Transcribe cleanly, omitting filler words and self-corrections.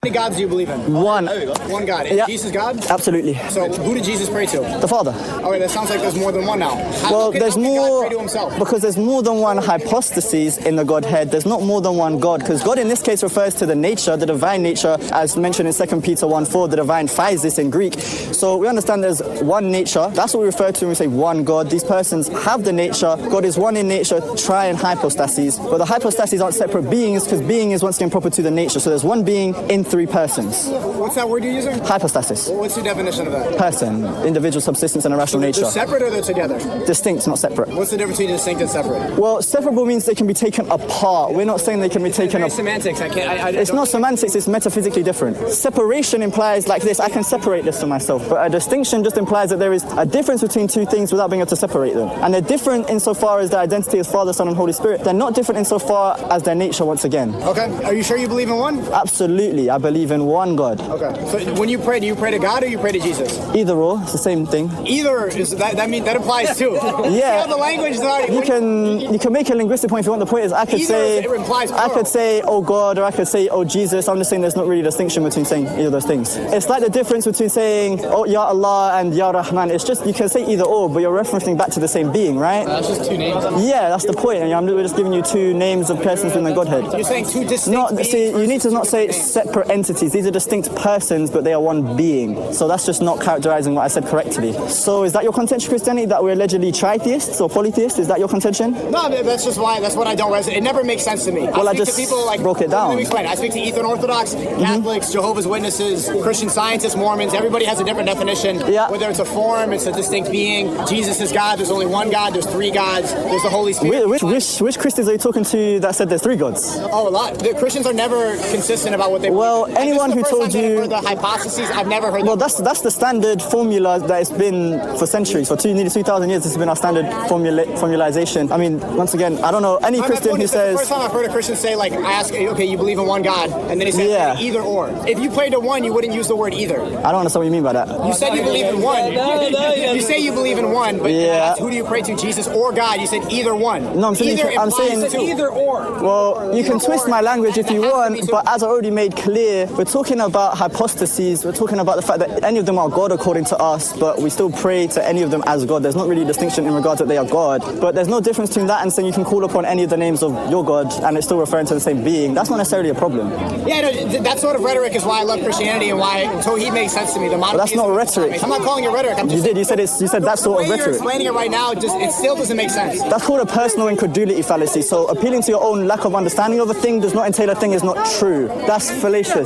many gods do you believe in? One. One God. Is Jesus God? Absolutely. So who did Jesus pray to? The Father. Okay, that sounds like there's more than one now. Well, there's more, God pray to himself? because there's more than one hypostases in the Godhead. There's not more than one God, because God in this case refers to the nature, the divine nature, as mentioned in 2 Peter 1:4, the divine physis in Greek. So we understand there's one nature. That's what we refer to when we say one God. These persons have the nature. God is one in nature, tri in hypostases. But the hypostases aren't separate beings, because being is once again proper to the nature. So there's one being in three persons. What's that word you're using? Hypostasis. What's the definition of that? Person, individual subsistence and a rational nature. They're separate or they're together? Distinct, not separate. What's the difference between distinct and separate? Well, separable means they can be taken apart. We're not saying they can be taken apart. Semantics. It's not semantics, it's metaphysically different. Separation implies like this, I can separate this from myself. But a distinction just implies that there is a difference between two things without being able to separate them. And they're different insofar as their identity as Father, Son, and Holy Spirit. They're not different insofar as their nature once again. Okay. Are you sure you believe in one? Absolutely. I believe in one God. Okay. So when you pray, do you pray to God or you pray to Jesus? Either or, it's the same thing. Either is that applies too. Yeah. The language is not. You can make a linguistic point if you want. The point is I could say oh God, or I could say oh Jesus. I'm just saying there's not really a distinction between saying either of those things. It's like the difference between saying oh Ya Allah and Ya Rahman. It's just you can say either or, but you're referencing back to the same being, right? That's just two names. Yeah, that's the point. And we're just giving you two names of persons within the Godhead. You're saying two distinct you need to not say separate entities. These are distinct persons, but they are one being. So that's just not characterizing what I said correctly. So is that your contention, Christianity, that we're allegedly tritheists or polytheists? Is that your contention? No, that's just why. That's what I don't resonate. It never makes sense to me. Well, I just broke it down. Let me explain. I speak to Eastern Orthodox, Catholics, Jehovah's Witnesses, Christian Scientists, Mormons. Everybody has a different definition. Yeah. Whether it's a form, it's a distinct being. Jesus is God. There's only one God. There's three gods. There's the Holy Spirit. Which Christians are you talking to that said there's three gods? Oh, a lot. The Christians are never consistent about what they believe. Well, anyone who told you the hypostases, I've never heard. Well, that's the standard formula that it's been for centuries. For nearly 2,000 years, this has been our standard formulization. I mean, once again, I don't know any Christian who says. The first time I've heard a Christian say, like, I ask, okay, you believe in one God, and then he said either or. If you played to one, you wouldn't use the word either. I don't understand what you mean by that. You said you believe in one. You say you believe in one, but who do you pray to, Jesus or God? You said either one. No, I'm saying either or. Well, you can twist my language if you want, but as I already made clear, we're talking about hypostases. We're talking about the fact that any of them are God according to us, but we still pray to any of them as God. There's not really a distinction in regards that they are God, but there's no difference between that and saying you can call upon any of the names of your God and it's still referring to the same being. That's not necessarily a problem. Yeah, no, that sort of rhetoric is why I love Christianity and why Tawhid makes sense to me. But that's not rhetoric. I'm not calling it rhetoric. You said that sort of rhetoric. You're explaining it right now, it still doesn't make sense. That's called a personal incredulity fallacy. So appealing to your own lack of understanding of a thing does not entail a thing is not true. That's fallacious.